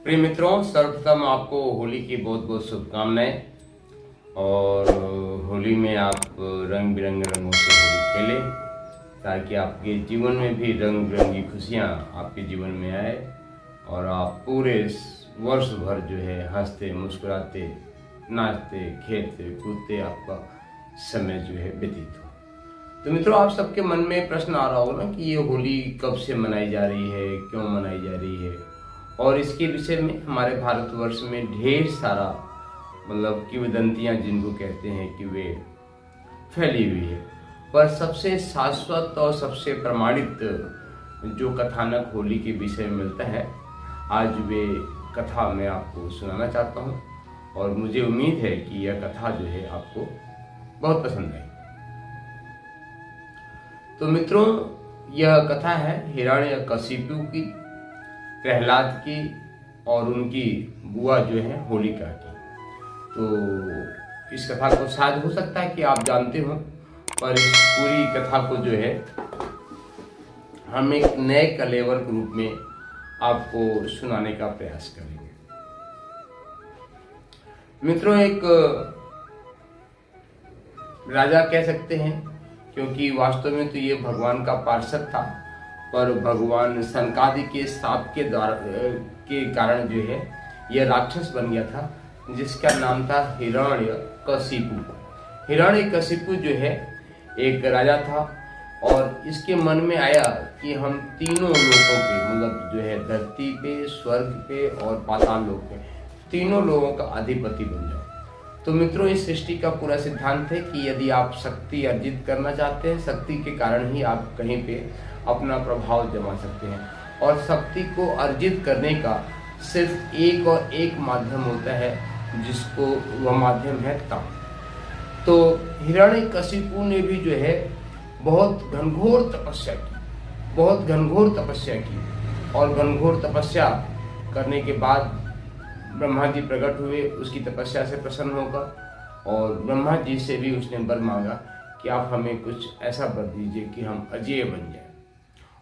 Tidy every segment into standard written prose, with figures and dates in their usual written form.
प्रिय मित्रों, सर्वप्रथम आपको होली की बहुत बहुत शुभकामनाएं। और होली में आप रंग बिरंगे रंगों से होली खेलें ताकि आपके जीवन में भी रंग बिरंगी खुशियाँ आपके जीवन में आए और आप पूरे वर्ष भर जो है हंसते मुस्कुराते नाचते खेलते कूदते आपका समय जो है व्यतीत हो। तो मित्रों, आप सबके मन में प्रश्न आ रहा होगा ना कि ये होली कब से मनाई जा रही है, क्यों मनाई जा रही है। और इसके विषय में हमारे भारतवर्ष में ढेर सारा किंवदंतियाँ जिनको कहते हैं कि वे फैली हुई है। पर सबसे शाश्वत और सबसे प्रमाणित जो कथानक होली के विषय में मिलता है, आज वे कथा मैं आपको सुनाना चाहता हूँ और मुझे उम्मीद है कि यह कथा जो है आपको बहुत पसंद आएगी। तो मित्रों, यह कथा है हिरण्यकशिपु की, प्रहलाद की और उनकी बुआ जो है होलिका की। तो इस कथा को शायद हो सकता है कि आप जानते हो, पर इस पूरी कथा को जो है हम एक नए कलेवर के रूप में आपको सुनाने का प्रयास करेंगे। मित्रों, एक राजा कह सकते हैं, क्योंकि वास्तव में तो ये भगवान का पार्षद था, पर भगवान सनकादि के शाप के कारण जो है यह राक्षस बन गया था, जिसका नाम था हिरण्यकशिपु। हिरण्यकशिपु जो है एक राजा था और इसके मन में आया कि हम तीनों लोगों पे जो है धरती पे, स्वर्ग पे और पाताल लोक पे तीनों लोगों का अधिपति बन जाओ। तो मित्रों, इस सृष्टि का पूरा सिद्धांत है कि यदि आप शक्ति अर्जित करना चाहते हैं, शक्ति के कारण ही आप कहीं पे अपना प्रभाव जमा सकते हैं। और शक्ति को अर्जित करने का सिर्फ एक और एक माध्यम होता है, जिसको वह माध्यम है तप। तो हिरण्यकशिपु ने भी जो है बहुत घनघोर तपस्या की और घनघोर तपस्या करने के बाद ब्रह्मा जी प्रकट हुए उसकी तपस्या से प्रसन्न होकर, और ब्रह्मा जी से भी उसने वर मांगा कि आप हमें कुछ ऐसा वर दीजिए कि हम अजेय बन जाए।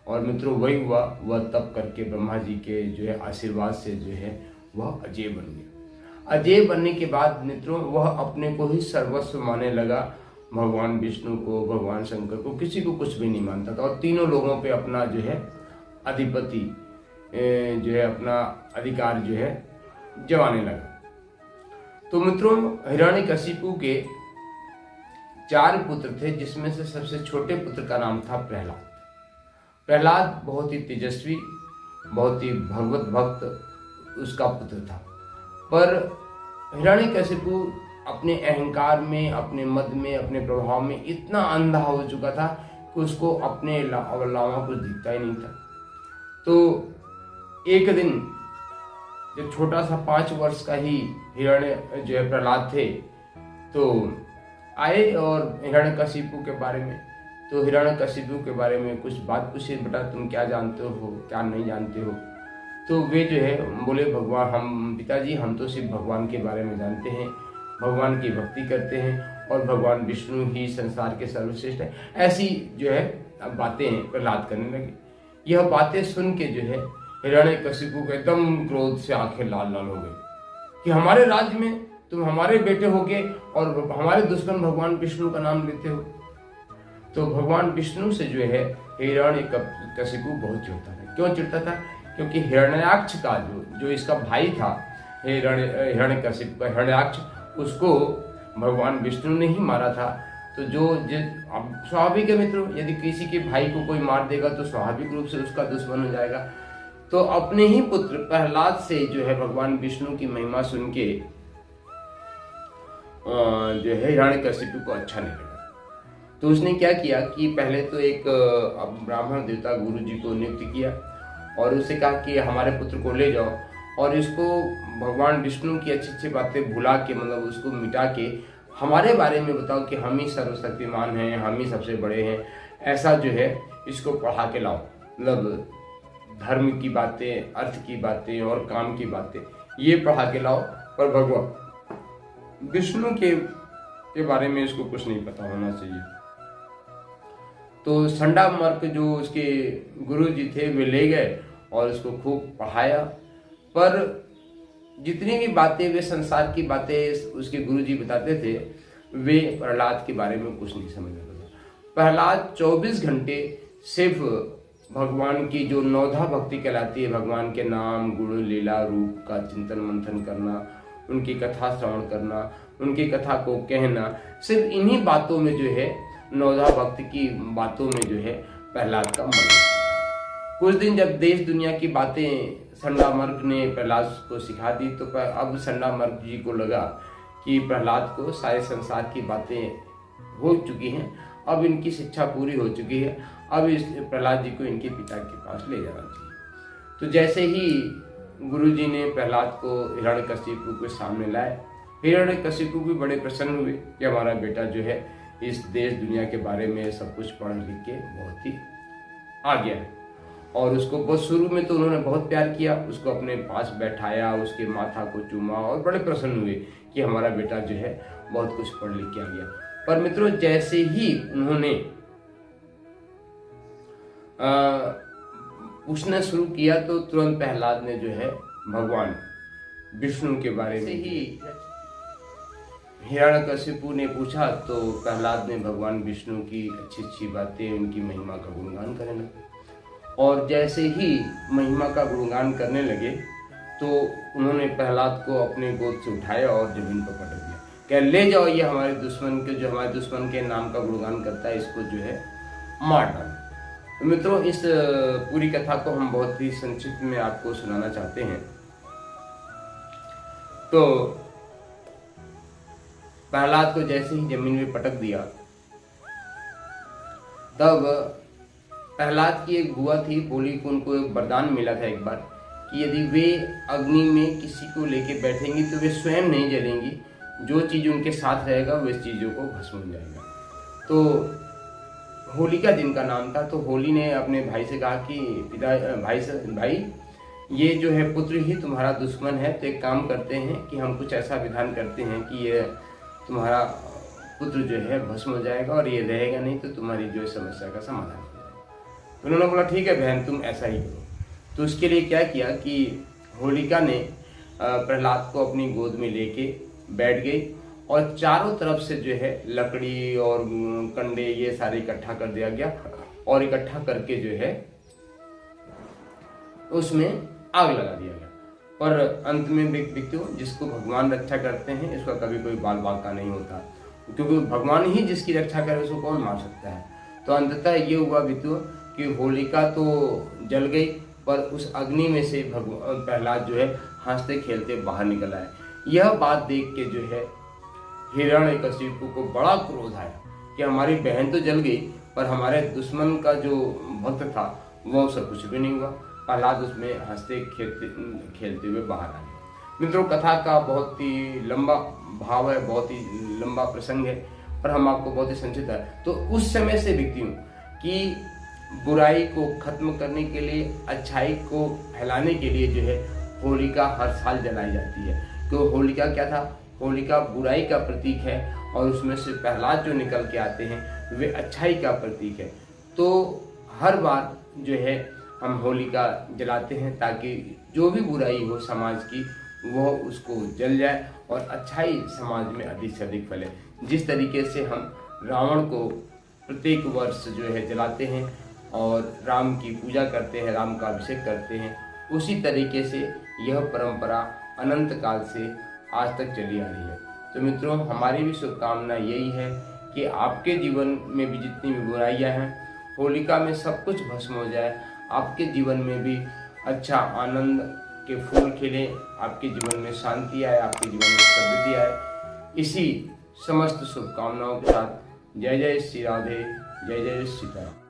और मित्रों, वही हुआ। वह तप करके ब्रह्मा जी के जो है आशीर्वाद से जो है वह अजेय बन गया। अजेय बनने के बाद मित्रों, वह अपने को ही सर्वस्व मानने लगा। भगवान विष्णु को, भगवान शंकर को, किसी को कुछ भी नहीं मानता था और तीनों लोगों पे अपना जो है अधिपति जो है अपना अधिकार जो है जमाने लगा। तो मित्रों, हिरण्यकशिपु के 4 पुत्र थे, जिसमें से सबसे छोटे पुत्र का नाम था प्रहलाद। प्रहलाद बहुत ही तेजस्वी, बहुत ही भगवत भक्त उसका पुत्र था। पर हिरण्यकशिपु अपने अहंकार में, अपने मद में, अपने प्रभाव में इतना अंधा हो चुका था कि उसको अपने अलावा कुछ दिखता ही नहीं था। तो एक दिन जब छोटा सा 5 वर्ष का ही हिरण्य जो है प्रहलाद थे, तो आए और हिरण्यकशिपु के बारे में, तो हिरण्यकशिपु के बारे में कुछ बात पूछी, बेटा तुम क्या जानते हो, क्या नहीं जानते हो। तो वे जो है बोले, भगवान, हम पिताजी हम तो सिर्फ भगवान के बारे में जानते हैं, भगवान की भक्ति करते हैं और भगवान विष्णु ही संसार के सर्वश्रेष्ठ है। ऐसी जो है बातें प्रहलाद करने लगे। यह बातें सुन के जो है हिरण्यकशिपु को एकदम क्रोध से आंखें लाल लाल हो गई कि हमारे राज्य में तुम हमारे बेटे होगे और हमारे दुश्मन भगवान विष्णु का नाम लेते हो। तो भगवान विष्णु से जो है हिरण्यकशिपु बहुत चिढ़ता था। क्यों चिढ़ता था? क्योंकि हिरण्याक्ष का जो इसका भाई था, हिरण्यकशिपु का हिरण्याक्ष, उसको भगवान विष्णु ने ही मारा था। तो अब स्वाभाविक है मित्रों, यदि किसी के भाई को कोई मार देगा तो स्वाभाविक रूप से उसका दुश्मन हो जाएगा। तो अपने ही पुत्र प्रहलाद से जो है भगवान विष्णु की महिमा सुन के जो है हिरण्यकशिपु को अच्छा नहीं लगा। तो उसने क्या किया कि पहले तो एक ब्राह्मण देवता गुरु जी को नियुक्त किया और उससे कहा कि हमारे पुत्र को ले जाओ और इसको भगवान विष्णु की अच्छी अच्छी बातें भुला के, उसको मिटा के हमारे बारे में बताओ कि हम ही सर्वशक्तिमान हैं, हम ही सबसे बड़े हैं। ऐसा जो है इसको पढ़ा के लाओ, धर्म की बातें, अर्थ की बातें और काम की बातें ये पढ़ा के लाओ, पर भगवान विष्णु के बारे में इसको कुछ नहीं पता होना चाहिए। तो संडा मर्क जो उसके गुरु जी थे वे ले गए और उसको खूब पढ़ाया। पर जितनी भी बातें वे संसार की बातें उसके गुरुजी बताते थे, वे प्रहलाद के बारे में कुछ नहीं समझ आता था। प्रहलाद 24 घंटे सिर्फ भगवान की जो नौधा भक्ति कहलाती है, भगवान के नाम गुण लीला रूप का चिंतन मंथन करना, उनकी कथा श्रवण करना, उनकी कथा को कहना, सिर्फ इन्हीं बातों में जो है, नौधा भक्ति की बातों में जो है प्रहलाद का मन। कुछ दिन जब देश दुनिया की बातें संडामर्क ने प्रहलाद को सिखा दी, तो अब संडामर्क जी को लगा कि प्रहलाद को सारे संसार की बातें हो चुकी हैं, अब इनकी शिक्षा पूरी हो चुकी है, अब इस प्रहलाद जी को इनके पिता के पास ले जाना चाहिए। तो जैसे ही गुरुजी ने प्रहलाद को हिरण्यकशिपु के सामने लाए, हिरण्यकशिपु भी बड़े प्रसन्न हुए कि हमारा बेटा जो है इस देश दुनिया के बारे में सब कुछ पढ़ लिख के बहुत ही आ गया है। और उसको बहुत शुरू में तो उन्होंने बहुत प्यार किया, उसको अपने पास बैठाया, उसके माथा को चूमा और बड़े प्रसन्न हुए कि हमारा बेटा जो है बहुत कुछ पढ़ लिख के आ गया। पर मित्रों, जैसे ही उन्होंने पूछना शुरू किया तो तुरंत प्रहलाद ने जो है भगवान विष्णु के बारे में ही हिरण्यकशिपु ने पूछा, तो प्रहलाद ने भगवान विष्णु की अच्छी अच्छी बातें, उनकी महिमा का गुणगान करने लगे। और जैसे ही महिमा का गुणगान करने लगे तो उन्होंने प्रहलाद को अपने गोद से उठाया और जमीन पर पटक दिया, क्या ले जाओ, ये हमारे दुश्मन के, जो हमारे दुश्मन के नाम का गुणगान करता है, इसको जो है मार डालो। तो मित्रों, इस पूरी कथा को हम बहुत ही संक्षिप्त में आपको सुनाना चाहते हैं। तो प्रहलाद को जैसे ही जमीन में पटक दिया, तब प्रहलाद की एक बुआ थी, बोली को उनको एक वरदान मिला था एक बार कि यदि वे अग्नि में किसी को लेके बैठेंगी तो वे स्वयं नहीं जलेंगी, जो चीज उनके साथ रहेगा वो इस चीजों को भस्म हो जाएगा। तो होलिका जिनका नाम था, तो होली ने अपने भाई से कहा कि भाई ये जो है पुत्र ही तुम्हारा दुश्मन है, तो एक काम करते हैं कि हम कुछ ऐसा विधान करते हैं कि ये तुम्हारा पुत्र जो है भस्म हो जाएगा और ये रहेगा नहीं, तो तुम्हारी जो समस्या का समाधान हो जाएगा। तो उन्होंने बोला ठीक है बहन, तुम ऐसा ही करो। तो उसके लिए क्या किया कि होलिका ने प्रहलाद को अपनी गोद में लेके बैठ गई और चारों तरफ से जो है लकड़ी और कंडे ये सारे इकट्ठा कर दिया गया, और इकट्ठा करके जो है उसमें आग लगा दिया गया। पर अंत में व्यक्तियों, जिसको भगवान रक्षा करते हैं, इसका कभी कोई बाल बाका नहीं होता, क्योंकि भगवान ही जिसकी रक्षा करे उसको कौन मार सकता है। तो अंततः ये हुआ व्यक्तियों कि होलिका तो जल गई, पर उस अग्नि में से प्रहलाद जो है हंसते खेलते बाहर निकल आए। यह बात देख के जो है हिरण्यकशिपु को बड़ा क्रोध आया कि हमारी बहन तो जल गई, पर हमारे दुश्मन का जो भक्त था वो सब कुछ भी नहीं हुआ। प्रहलाद उसमें हंसते खेलते हुए बाहर आ गए। मित्रों, कथा का बहुत ही लंबा भाव है, बहुत ही लंबा प्रसंग है, पर हम आपको बहुत ही संक्षिप्त है। तो उस समय से व्यक्तियों की बुराई को खत्म करने के लिए, अच्छाई को फैलाने के लिए जो है होलिका हर साल जलाई जाती है। तो होलिका क्या था? होलिका बुराई का प्रतीक है, और उसमें से प्रहलाद जो निकल के आते हैं वे अच्छाई का प्रतीक है। तो हर बार जो है हम होलिका जलाते हैं ताकि जो भी बुराई हो समाज की वो उसको जल जाए और अच्छाई समाज में अधिक से अधिक फैले। जिस तरीके से हम रावण को प्रत्येक वर्ष जो है जलाते हैं और राम की पूजा करते हैं, राम का अभिषेक करते हैं, उसी तरीके से यह परंपरा अनंत काल से आज तक चली आ रही है। तो मित्रों, हमारी भी शुभकामना यही है कि आपके जीवन में भी जितनी भी बुराइयां हैं, होलिका में सब कुछ भस्म हो जाए, आपके जीवन में भी अच्छा आनंद के फूल खिले, आपके जीवन में शांति आए, आपके जीवन में समृद्धि आए। इसी समस्त शुभकामनाओं के साथ जय जय श्री राधे, जय जय सीताराम।